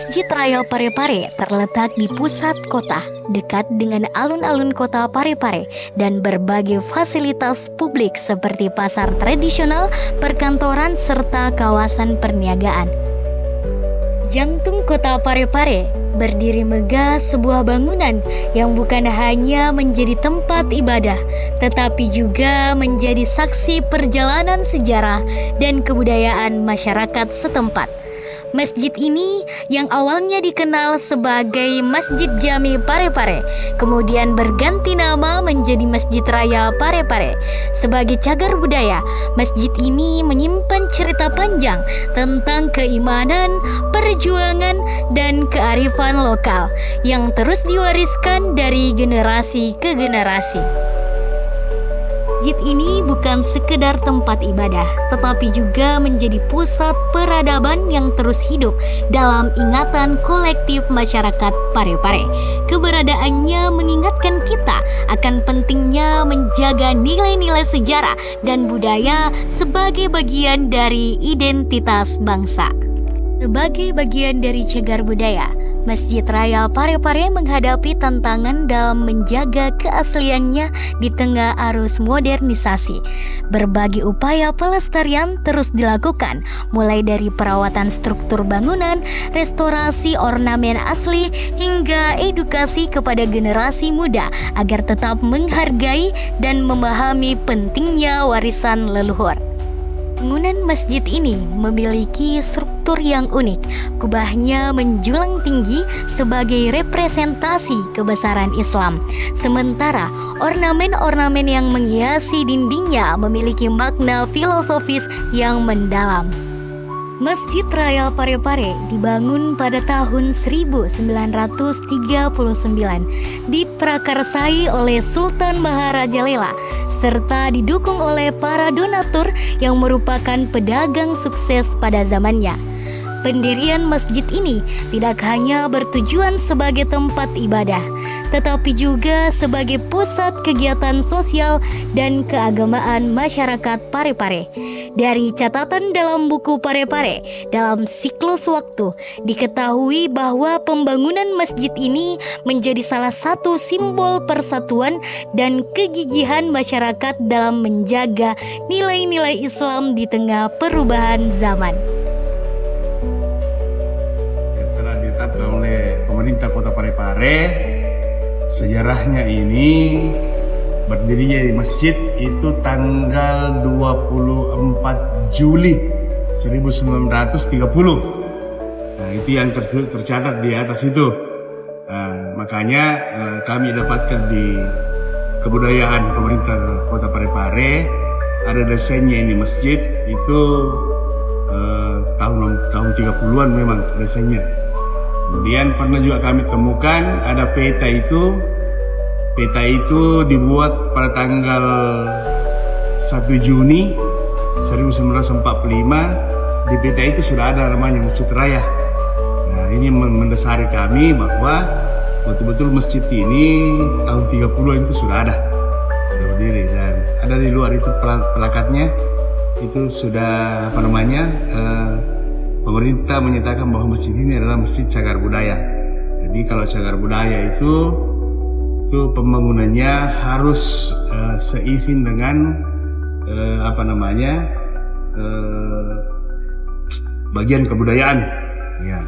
Masjid Raya Parepare terletak di pusat kota, dekat dengan alun-alun kota Parepare dan berbagai fasilitas publik seperti pasar tradisional, perkantoran, serta kawasan perniagaan. Jantung kota Parepare berdiri megah sebuah bangunan yang bukan hanya menjadi tempat ibadah, tetapi juga menjadi saksi perjalanan sejarah dan kebudayaan masyarakat setempat. Masjid ini yang awalnya dikenal sebagai Masjid Jami Parepare, kemudian berganti nama menjadi Masjid Raya Parepare. Sebagai cagar budaya, masjid ini menyimpan cerita panjang tentang keimanan, perjuangan, dan kearifan lokal yang terus diwariskan dari generasi ke generasi. Masjid ini bukan sekedar tempat ibadah, tetapi juga menjadi pusat peradaban yang terus hidup dalam ingatan kolektif masyarakat Parepare. Keberadaannya mengingatkan kita akan pentingnya menjaga nilai-nilai sejarah dan budaya sebagai bagian dari identitas bangsa. Sebagai bagian dari cagar budaya, Masjid Raya Parepare menghadapi tantangan dalam menjaga keasliannya di tengah arus modernisasi. Berbagai upaya pelestarian terus dilakukan, mulai dari perawatan struktur bangunan, restorasi ornamen asli, hingga edukasi kepada generasi muda agar tetap menghargai dan memahami pentingnya warisan leluhur. Bangunan masjid ini memiliki struktur yang unik. Kubahnya menjulang tinggi sebagai representasi kebesaran Islam. Sementara ornamen-ornamen yang menghiasi dindingnya memiliki makna filosofis yang mendalam. Masjid Raya Parepare dibangun pada tahun 1939, diprakarsai oleh Sultan Maharaja Lela, serta didukung oleh para donatur yang merupakan pedagang sukses pada zamannya. Pendirian masjid ini tidak hanya bertujuan sebagai tempat ibadah, tetapi juga sebagai pusat kegiatan sosial dan keagamaan masyarakat Parepare. Dari catatan dalam buku Parepare, dalam siklus waktu, diketahui bahwa pembangunan masjid ini menjadi salah satu simbol persatuan dan kegigihan masyarakat dalam menjaga nilai-nilai Islam di tengah perubahan zaman. Telah ditetapkan oleh pemerintah Kota Parepare, sejarahnya ini berdirinya di masjid itu tanggal 24 Juli 1930. Nah, itu yang tercatat di atas itu. Makanya kami dapatkan di kebudayaan pemerintah Kota Parepare ada desainnya ini masjid itu tahun 30-an memang desainnya. Kemudian pernah juga kami temukan ada peta itu. Peta itu dibuat pada tanggal 1 Juni 1945. Di peta itu sudah ada namanya Masjid Raya. Nah, ini mendasari kami bahwa betul-betul masjid ini tahun 30-an itu sudah ada. Sudah berdiri dan ada di luar itu plakatnya. Itu sudah pemerintah menyatakan bahwa masjid ini adalah masjid cagar budaya. Jadi kalau cagar budaya itu pembangunannya harus seizin dengan bagian kebudayaan. Ya.